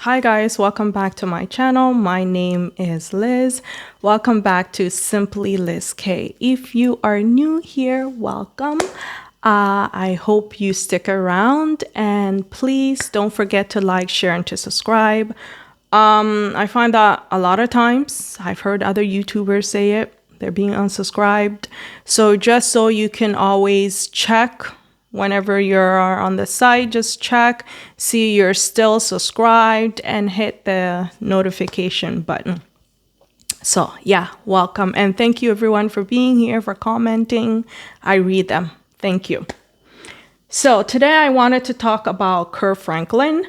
Hi guys, welcome back to my channel. My name is Liz. Welcome back to SimplyLiz.K. If you are new here, welcome. I hope you stick around and please don't forget to like, share, and to subscribe. I find that a lot of times I've heard other YouTubers say it, they're being unsubscribed. So just so you can always check whenever you're on the site, just check, see you're still subscribed and hit the notification button. So yeah, welcome. And thank you everyone for being here, for commenting. I read them. Thank you. So today I wanted to talk about Kirk Franklin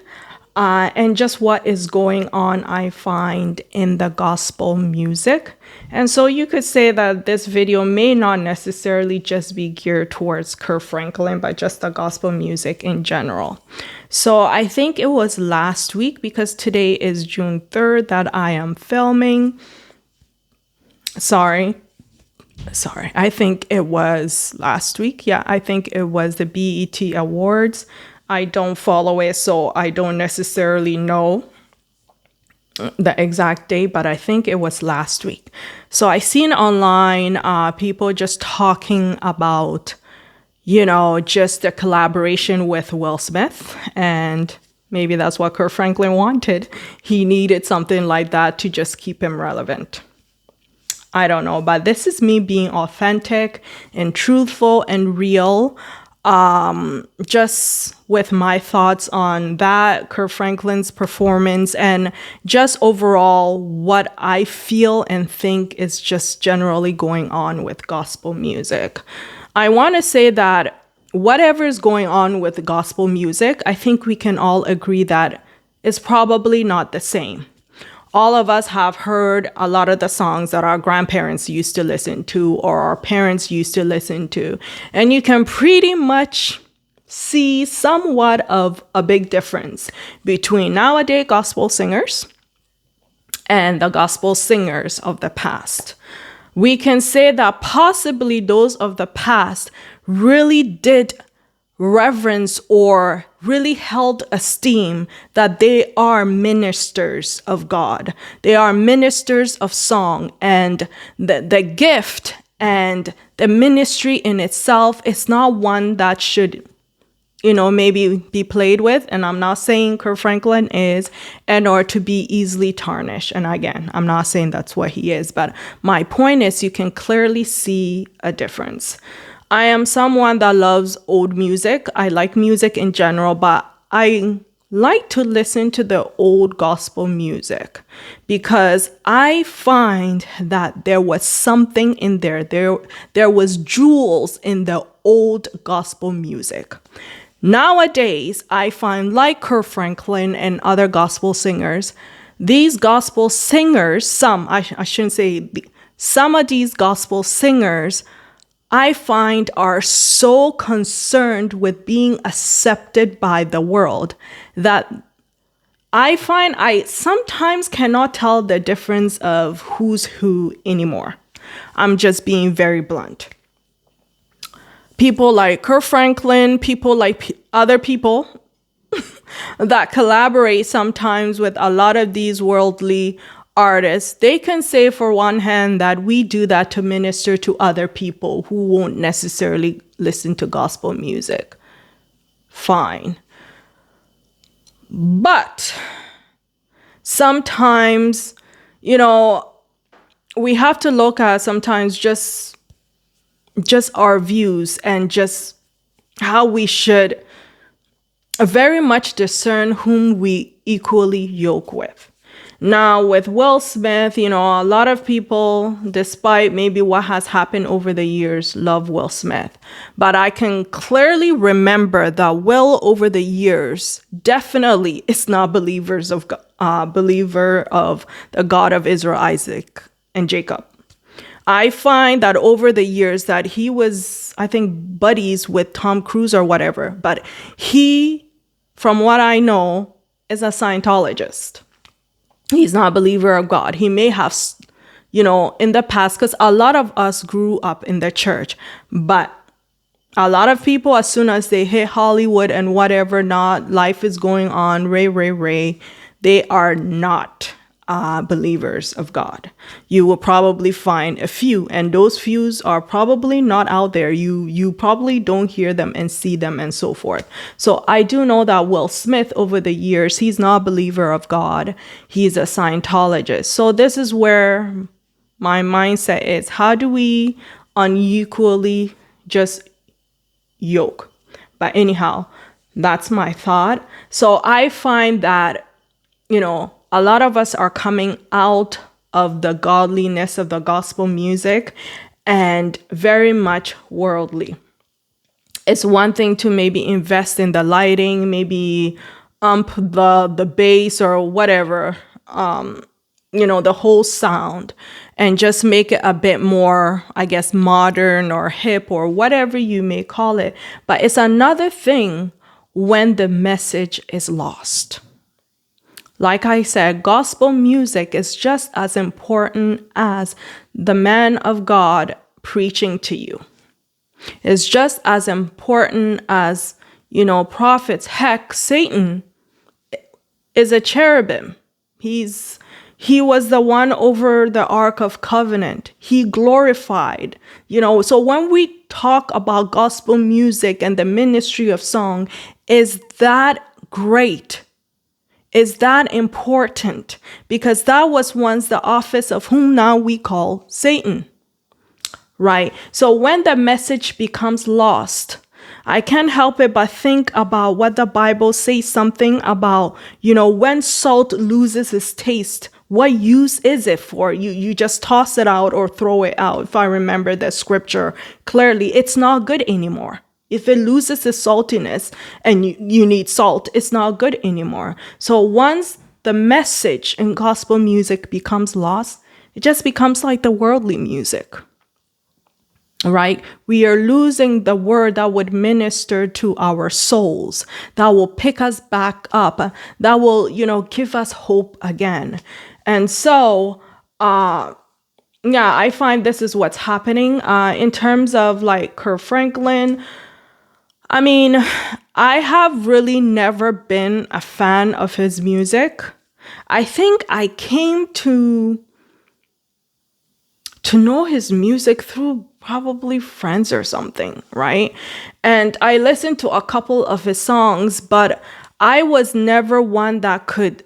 and just what is going on, I find, in the gospel music. And so you could say that this video may not necessarily just be geared towards Kirk Franklin, but just the gospel music in general. So I think it was last week, because today is June 3rd, that I am filming. Sorry, I think it was last week. Yeah, I think it was the BET Awards. I don't follow it, so I don't necessarily know the exact date, but I think it was last week. So I seen online people just talking about, just the collaboration with Will Smith, and maybe that's what Kirk Franklin wanted. He needed something like that to just keep him relevant. I don't know, but this is me being authentic and truthful and real. Just with my thoughts on that, Kirk Franklin's performance, and just overall what I feel and think is just generally going on with gospel music. I want to say that whatever is going on with gospel music, I think we can all agree that it's probably not the same. All of us have heard a lot of the songs that our grandparents used to listen to or our parents used to listen to. And you can pretty much see somewhat of a big difference between nowadays gospel singers and the gospel singers of the past. We can say that possibly those of the past really did reverence or really held esteem that they are ministers of God. They are ministers of song, and the gift and the ministry in itself is not one that should, maybe be played with. And I'm not saying Kirk Franklin is, and or to be easily tarnished. And again, I'm not saying that's what he is, but my point is you can clearly see a difference. I am someone that loves old music. I like music in general, but I like to listen to the old gospel music because I find that there was something in there. There was jewels in the old gospel music. Nowadays, I find, like Kirk Franklin and other gospel singers, these gospel singers, some of these gospel singers, I find are so concerned with being accepted by the world that I find I sometimes cannot tell the difference of who's who anymore. I'm just being very blunt. People like Kirk Franklin, people like other people that collaborate sometimes with a lot of these worldly artists, they can say for one hand that we do that to minister to other people who won't necessarily listen to gospel music. Fine. But sometimes, we have to look at sometimes just our views and just how we should very much discern whom we equally yoke with. Now, with Will Smith, a lot of people, despite maybe what has happened over the years, love Will Smith. But I can clearly remember that Will, over the years, definitely is not believer of the God of Israel, Isaac, and Jacob. I find that over the years that he was, I think, buddies with Tom Cruise or whatever. But he, from what I know, is a Scientologist. He's not a believer of God. He may have, in the past, because a lot of us grew up in the church, but a lot of people, as soon as they hit Hollywood and whatever not, life is going on, ray, they are not believers of God. You will probably find a few, and those fews are probably not out there. You probably don't hear them and see them and so forth. So I do know that Will Smith, over the years, he's not a believer of God. He's a Scientologist. So this is where my mindset is: how do we unequally just yoke? But anyhow, that's my thought. So I find that, a lot of us are coming out of the godliness of the gospel music and very much worldly. It's one thing to maybe invest in the lighting, maybe ump the bass or whatever, the whole sound, and just make it a bit more, I guess, modern or hip or whatever you may call it. But it's another thing when the message is lost. Like I said, gospel music is just as important as the man of God preaching to you. It's just as important as, prophets. Heck, Satan is a cherubim. He was the one over the Ark of Covenant. He glorified, So when we talk about gospel music and the ministry of song, is that great? Is that important? Because that was once the office of whom now we call Satan, right? So when the message becomes lost, I can't help it but think about what the Bible says something about, when salt loses its taste, what use is it for? You just toss it out or throw it out. If I remember the scripture clearly, it's not good anymore. If it loses its saltiness and you need salt, it's not good anymore. So once the message in gospel music becomes lost, it just becomes like the worldly music, right? We are losing the word that would minister to our souls, that will pick us back up, that will, give us hope again. And so, I find this is what's happening in terms of like Kirk Franklin. I mean, I have really never been a fan of his music. I think I came to know his music through probably friends or something, right? And I listened to a couple of his songs, but I was never one that could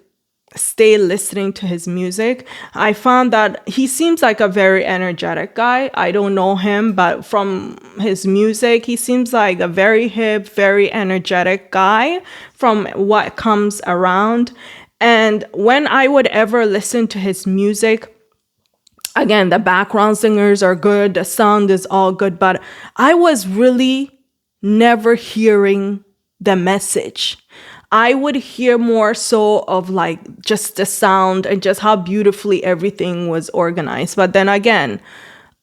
stay listening to his music. I found that he seems like a very energetic guy. I don't know him, but from his music, he seems like a very hip, very energetic guy from what comes around. And when I would ever listen to his music, again, the background singers are good, the sound is all good, but I was really never hearing the message. I would hear more so of like just the sound and just how beautifully everything was organized. But then again,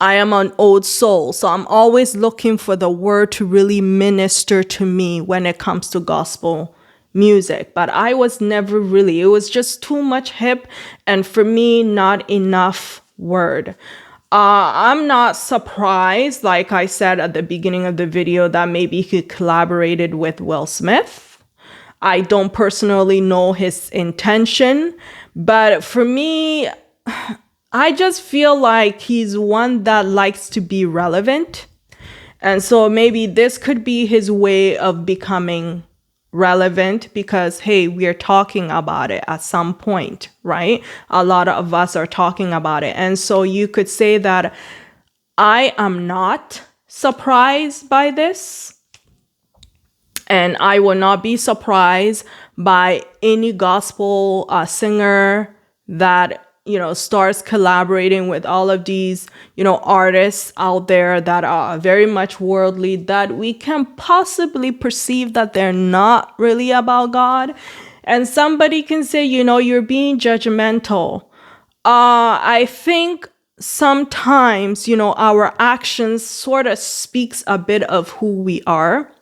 I am an old soul, so I'm always looking for the word to really minister to me when it comes to gospel music. But I was never really, it was just too much hip, and for me, not enough word. I'm not surprised, like I said at the beginning of the video, that maybe he collaborated with Will Smith. I don't personally know his intention, but for me, I just feel like he's one that likes to be relevant. And so maybe this could be his way of becoming relevant because, hey, we're talking about it at some point, right? A lot of us are talking about it. And so you could say that I am not surprised by this. And I will not be surprised by any gospel singer that, starts collaborating with all of these, artists out there that are very much worldly, that we can possibly perceive that they're not really about God. And somebody can say, you're being judgmental. I think sometimes, our actions sort of speaks a bit of who we are.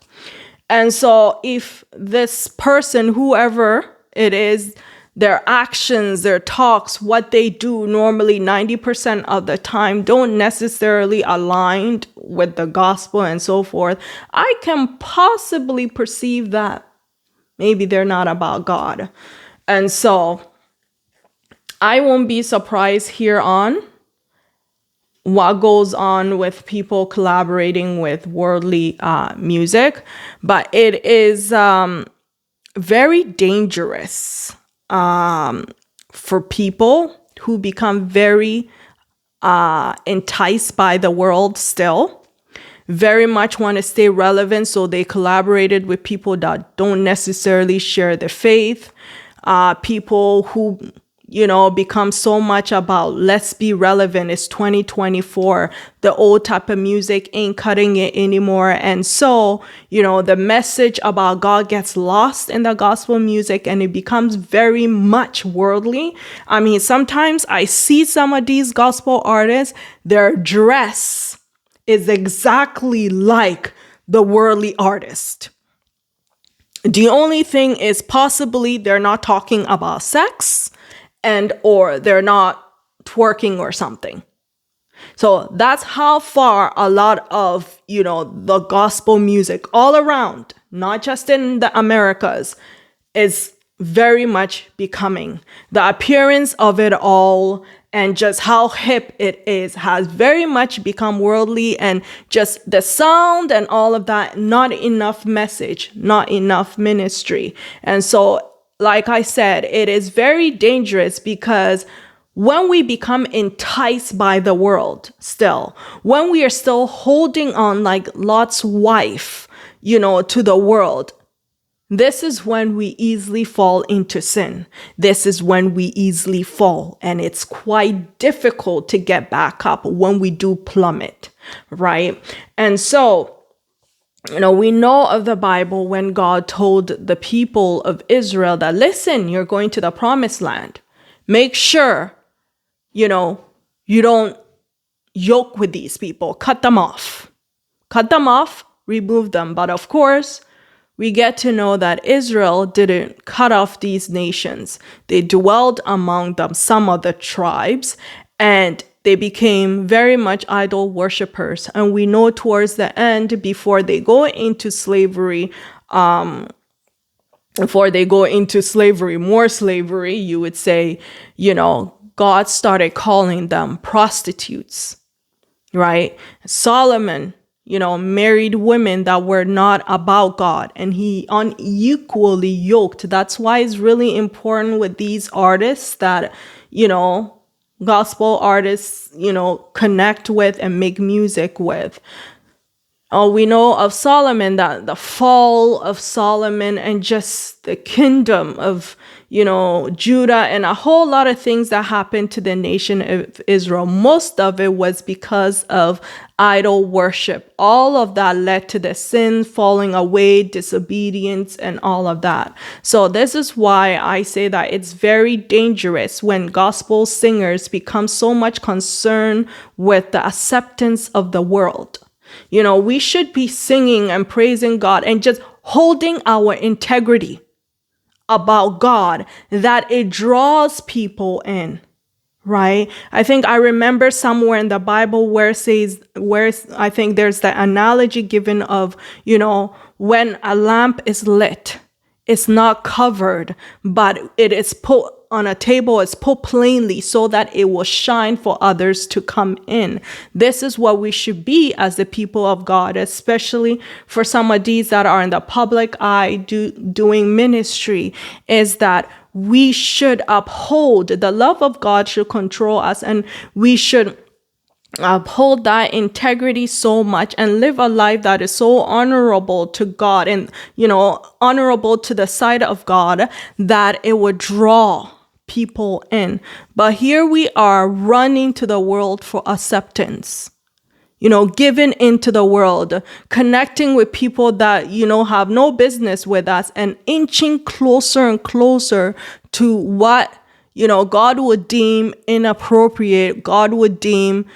And so if this person, whoever it is, their actions, their talks, what they do normally 90% of the time don't necessarily align with the gospel and so forth, I can possibly perceive that maybe they're not about God. And so I won't be surprised here on what goes on with people collaborating with worldly music, but it is very dangerous for people who become very enticed by the world still, very much want to stay relevant, so they collaborated with people that don't necessarily share the faith, people who become so much about let's be relevant. It's 2024. The old type of music ain't cutting it anymore. And so, the message about God gets lost in the gospel music and it becomes very much worldly. I mean, sometimes I see some of these gospel artists, their dress is exactly like the worldly artist. The only thing is possibly they're not talking about sex and or they're not twerking or something. So that's how far a lot of, the gospel music all around, not just in the Americas, is very much becoming. The appearance of it all and just how hip it is has very much become worldly, and just the sound and all of that, not enough message, not enough ministry. And so, like I said, it is very dangerous because when we become enticed by the world still, when we are still holding on like Lot's wife, to the world, this is when we easily fall into sin. This is when we easily fall. And it's quite difficult to get back up when we do plummet, right? And so, we know of the Bible when God told the people of Israel that, listen, you're going to the promised land. Make sure, you don't yoke with these people. Cut them off. Cut them off, remove them. But of course, we get to know that Israel didn't cut off these nations. They dwelled among them, some of the tribes, and they became very much idol worshippers. And we know towards the end, before they go into slavery, more slavery, you would say, God started calling them prostitutes, right? Solomon, married women that were not about God, and he unequally yoked. That's why it's really important with these artists that, gospel artists, connect with and make music with. We know of Solomon, that the fall of Solomon and just the kingdom of, Judah, and a whole lot of things that happened to the nation of Israel. Most of it was because of idol worship. All of that led to the sin, falling away, disobedience, and all of that. So this is why I say that it's very dangerous when gospel singers become so much concerned with the acceptance of the world. We should be singing and praising God and just holding our integrity about God, that it draws people in, right? I think I remember somewhere in the Bible where I think there's the analogy given of, when a lamp is lit, it's not covered, but it is put on a table, it's put plainly so that it will shine for others to come in. This is what we should be as the people of God, especially for some of these that are in the public eye doing ministry, is that we should uphold the love of God should control us, and we should uphold that integrity so much and live a life that is so honorable to God and, honorable to the sight of God, that it would draw people in. But here we are running to the world for acceptance, giving into the world, connecting with people that, have no business with us, and inching closer and closer to what God would deem inappropriate, God would deem,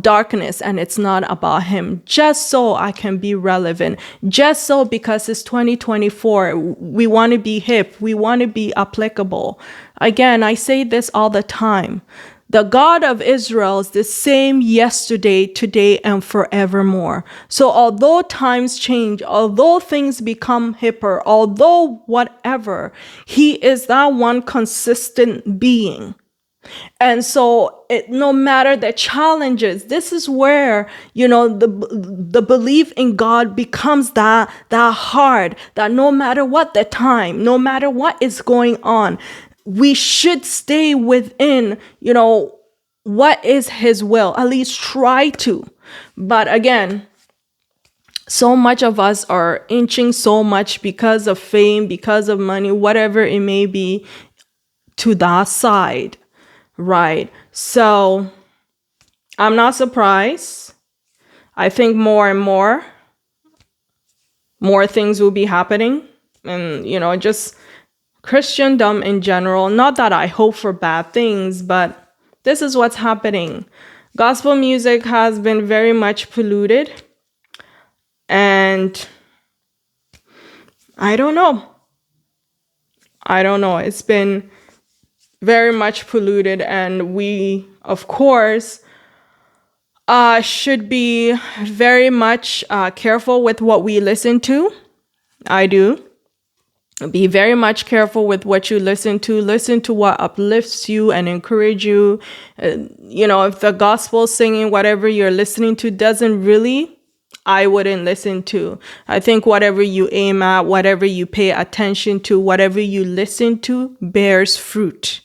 darkness, and it's not about him. Just so I can be relevant, just so because it's 2024, we want to be hip, we want to be applicable. Again, I say this all the time. The God of Israel is the same yesterday, today, and forevermore. So although times change, although things become hipper, although whatever, he is that one consistent being. And so no matter the challenges, this is where, the belief in God becomes that hard, that no matter what the time, no matter what is going on, we should stay within, what is his will, at least try to. But again, so much of us are inching so much because of fame, because of money, whatever it may be, to that side. Right. So I'm not surprised. I think more and more things will be happening. And, just Christendom in general. Not that I hope for bad things, but this is what's happening. Gospel music has been very much polluted. And I don't know. It's been very much polluted, and we, of course, should be very much careful with what we listen to. I do. Be very much careful with what you listen to. Listen to what uplifts you and encourage you. If the gospel singing, whatever you're listening to doesn't really, I wouldn't listen to. I think whatever you aim at, whatever you pay attention to, whatever you listen to bears fruit.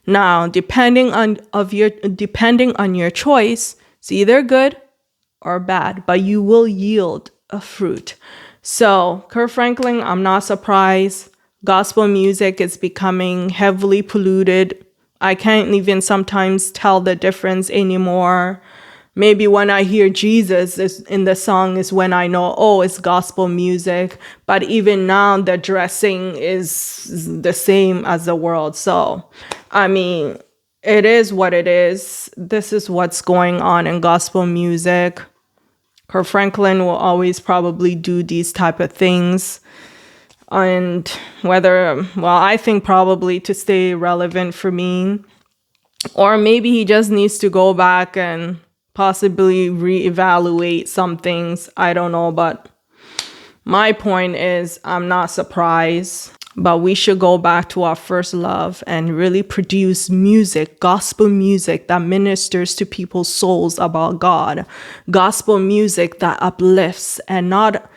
Now, depending on your choice, it's either good or bad, but you will yield a fruit. So, Kirk Franklin, I'm not surprised. Gospel music is becoming heavily polluted. I can't even sometimes tell the difference anymore. Maybe when I hear Jesus in the song is when I know, oh, it's gospel music. But even now, the dressing is the same as the world. So, it is what it is. This is what's going on in gospel music. Kirk Franklin will always probably do these type of things. And I think probably to stay relevant for me. Or maybe he just needs to go back and possibly reevaluate some things. I don't know, but my point is I'm not surprised. But we should go back to our first love and really produce music, gospel music that ministers to people's souls about God. Gospel music that uplifts, and not,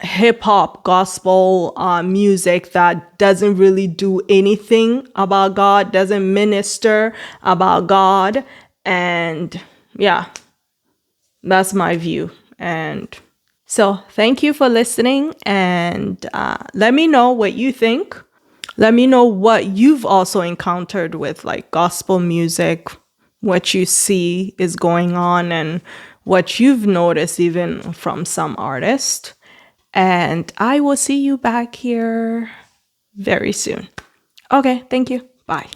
hip hop gospel music that doesn't really do anything about God, doesn't minister about God. And yeah, that's my view. And so thank you for listening, and let me know what you think. Let me know what you've also encountered with like gospel music, what you see is going on, and what you've noticed even from some artists. And I will see you back here very soon. Okay, thank you. Bye.